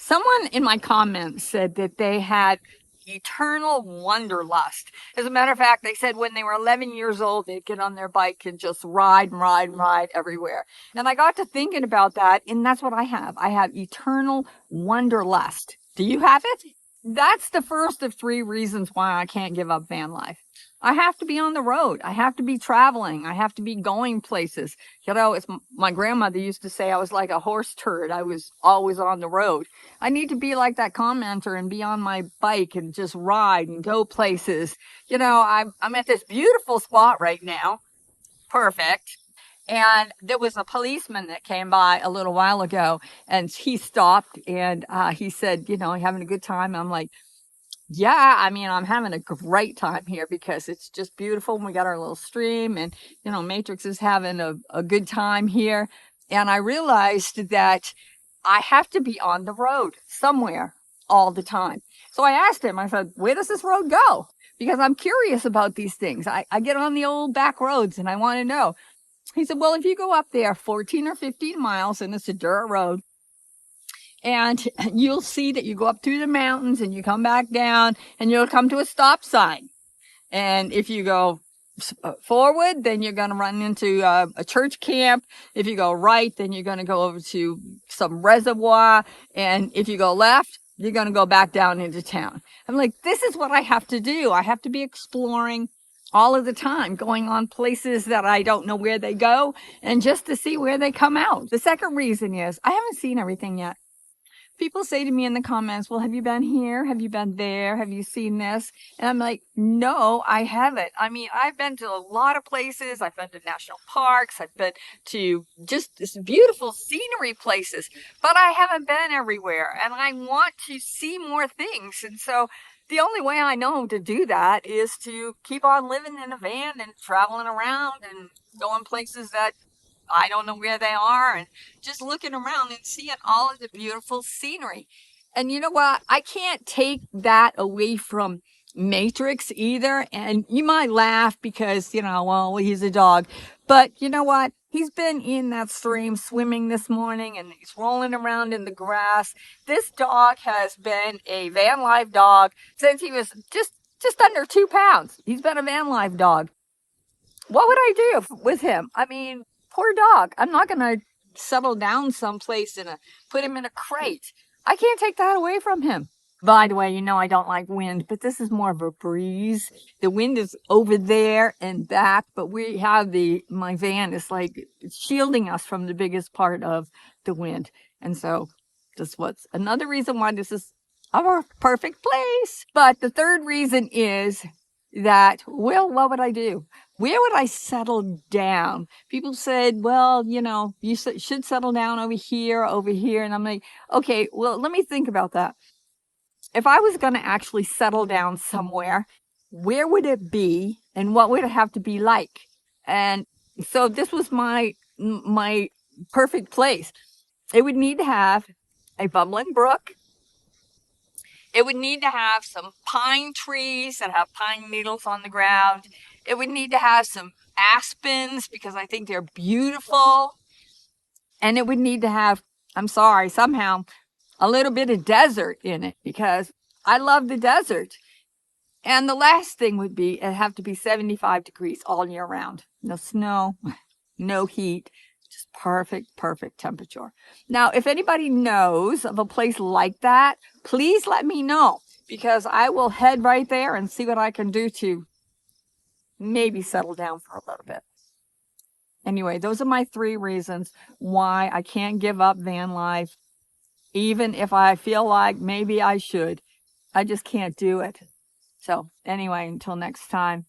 Someone in my comments said that they had eternal wanderlust. As a matter of fact, they said when they were 11 years old, they'd get on their bike and just ride and ride and ride everywhere. And I got to thinking about that, and that's what I have. I have eternal wanderlust. Do you have it? That's the first of 3 reasons why I can't give up van life. I have to be on the road. I have to be traveling. I have to be going places. You know, it's my grandmother used to say I was like a horse turd. I was always on the road. I need to be like that commenter and be on my bike and just ride and go places. You know, I'm at this beautiful spot right now. Perfect. And there was a policeman that came by a little while ago, and he stopped and he said, you know, having a good time. I'm like, yeah, I mean, I'm having a great time here because it's just beautiful. We got our little stream, and, you know, Matrix is having a good time here. And I realized that I have to be on the road somewhere all the time. So I asked him, I said, where does this road go? Because I'm curious about these things. I get on the old back roads and I want to know. He said, well, if you go up there 14 or 15 miles and it's a dirt road, and you'll see that you go up through the mountains and you come back down and you'll come to a stop sign. And if you go forward, then you're going to run into a church camp. If you go right, then you're going to go over to some reservoir. And if you go left, you're going to go back down into town. I'm like, this is what I have to do. I have to be exploring all of the time, going on places that I don't know where they go and just to see where they come out. The second reason is I haven't seen everything yet. People say to me in the comments, well, have you been here? Have you been there? Have you seen this? And I'm like, no, I haven't. I mean, I've been to a lot of places. I've been to national parks. I've been to just this beautiful scenery places, but I haven't been everywhere. And I want to see more things. And so the only way I know to do that is to keep on living in a van and traveling around and going places that I don't know where they are, and just looking around and seeing all of the beautiful scenery. And you know what? I can't take that away from Matrix either. And you might laugh because, you know, well, he's a dog. But you know what? He's been in that stream swimming this morning and he's rolling around in the grass. This dog has been a van life dog since he was just under 2 pounds. He's been a van life dog. What would I do with him? I mean, poor dog. I'm not going to settle down someplace and put him in a crate. I can't take that away from him. By the way, you know I don't like wind, but this is more of a breeze. The wind is over there and back, but we have my van is like shielding us from the biggest part of the wind. And so that's what's another reason why this is our perfect place. But the third reason is that, well, what would I do? Where would I settle down? People said, well, you know, you should settle down over here. And I'm like, okay, well, let me think about that. If I was going to actually settle down somewhere, where would it be and what would it have to be like? And so this was my perfect place. It would need to have a bubbling brook. It would need to have some pine trees that have pine needles on the ground. It would need to have some aspens because I think they're beautiful. And it would need to have, somehow a little bit of desert in it because I love the desert. And the last thing would be, it'd have to be 75 degrees all year round. No snow, no heat. Just perfect temperature. Now, if anybody knows of a place like that, please let me know because I will head right there and see what I can do to maybe settle down for a little bit. Anyway, those are my 3 reasons why I can't give up van life, even if I feel like maybe I should. I just can't do it. So anyway, until next time.